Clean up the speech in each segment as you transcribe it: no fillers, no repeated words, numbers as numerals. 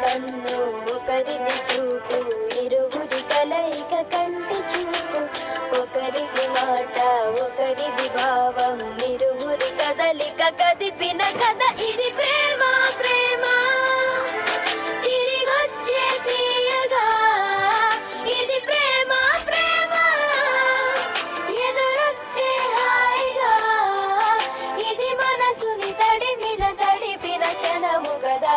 కన్ను ఒకరిది చూపు ఇరువురి కలయిక కంటి చూపు ఒకరిది మాట ఒకరిది భావం ఇరువురి కదలిక కదిపిన కథ ఇది ప్రేమ ప్రేమ తిరిగొచ్చే తీయగా ఇది ప్రేమ ప్రేమ ఎదురొచ్చే హాయిగా ఇది మనసుని తడిపిన క్షణము కదా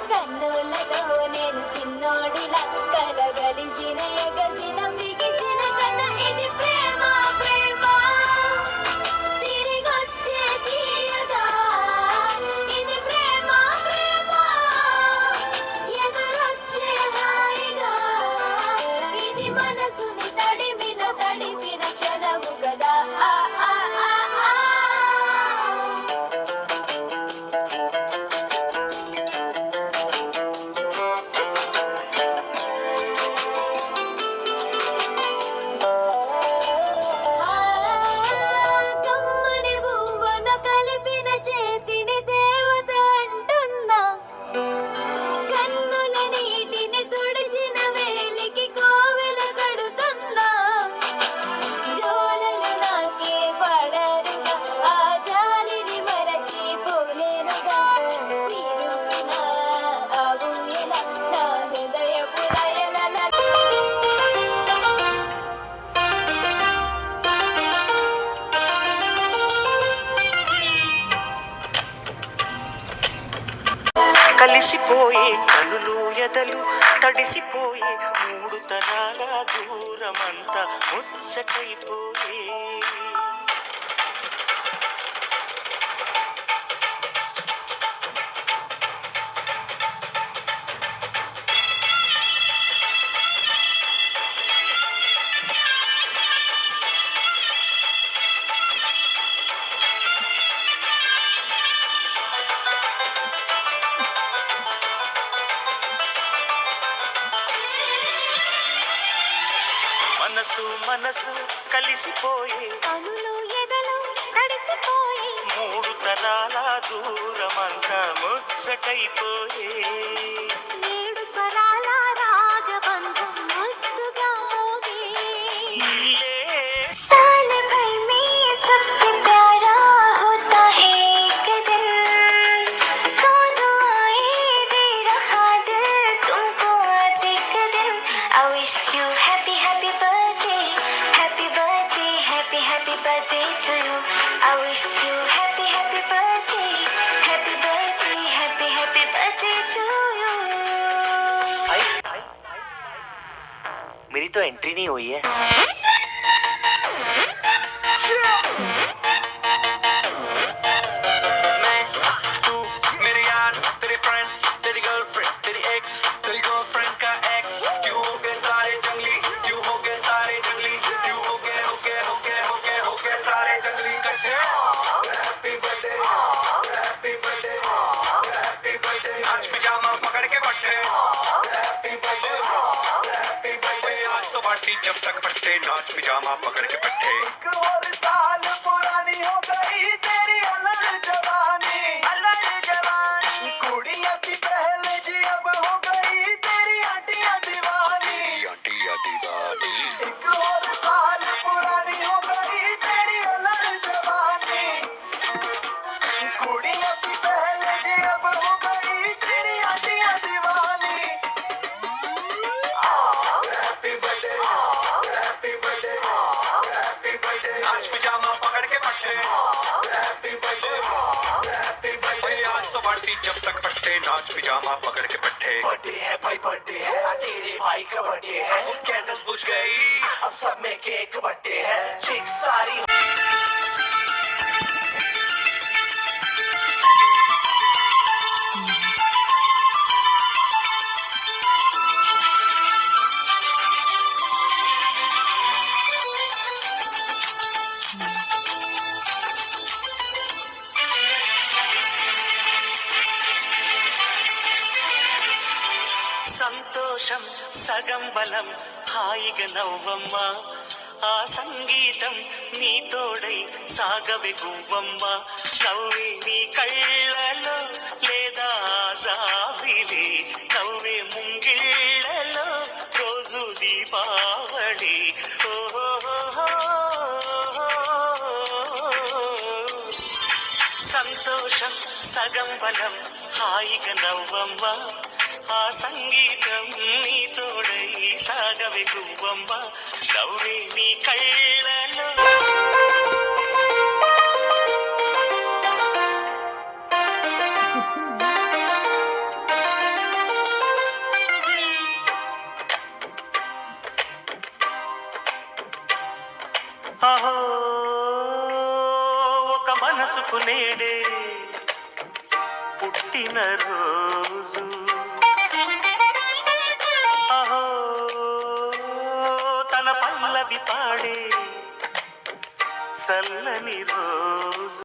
కన్నులతో నేను చిన్నోడిలా కలగలిసిన ఎగసిన బిగిసిన కథ ఇది ప్రేమ ప్రేమ తిరిగొచ్చే తీయగా ఇది ప్రేమ ప్రేమ ఎదురొచ్చే హాయిగా ఇది మనసుని తడిపిన క్షణము కదా ఆ ఆ ఆ ఆ కలిసిపోయే కనులు ఎదలు తడిసిపోయే మూడు తరాల దూరమంతా ముచ్చటైపోయే మనసు మనసు కలిసిపోయే కనులు ఎదలు తడిసిపోయే మూడు తరాల దూరమంతా ముచ్చటైపోయే ఏడు స్వరాల రాగబంధం ముద్దుగా మోగే साल भर में सबसे प्यारा होता है एक दिन दोनों आए दे रहा दिल तुमको आज एक दिन I wish you happy happy birthday happy birthday happy happy birthday to you I wish you happy happy birthday happy birthday happy happy birthday to you मेरी तो एंट्री नहीं हुई है जब तक फटते नाच पिजामा पकड़ के पट्टे एक और साल पुरानी हो गई तेरी अलग जवानी कुड़िया की पहल जी अब हो गई तेरी आंटिया दीवानी आंटिया दीवानी एक और साल जब तक फटते नाच पिजामा पकड़ के पट्टे बर्थडे है भाई बर्थडे है तेरे भाई का बर्थडे है कैंडल्स बुझ गई अब सब में केक बर्थडे है चिक सारी సంతోషం సగం బలం హాయిగా నవ్వమ్మ ఆ సంగీతం నీ తోడై సాగవే గువ్వమ్మ నవ్వే నీ కళ్ళలో లేదా జాబిలి నవ్వే ముంగిళ్ళలో రోజు దీపావళి సంతోషం సగం బలం హాయిగా నవ్వమ్మ ఆ సంగీతం నీ తోడై సాగవే గువ్వమ్మ నవ్వే నీ కళ్ళలో అహో ఒక మనసుకు నేడే పుట్టిన రోజు అహో తన పల్లవి పాడే చల్లని రోజు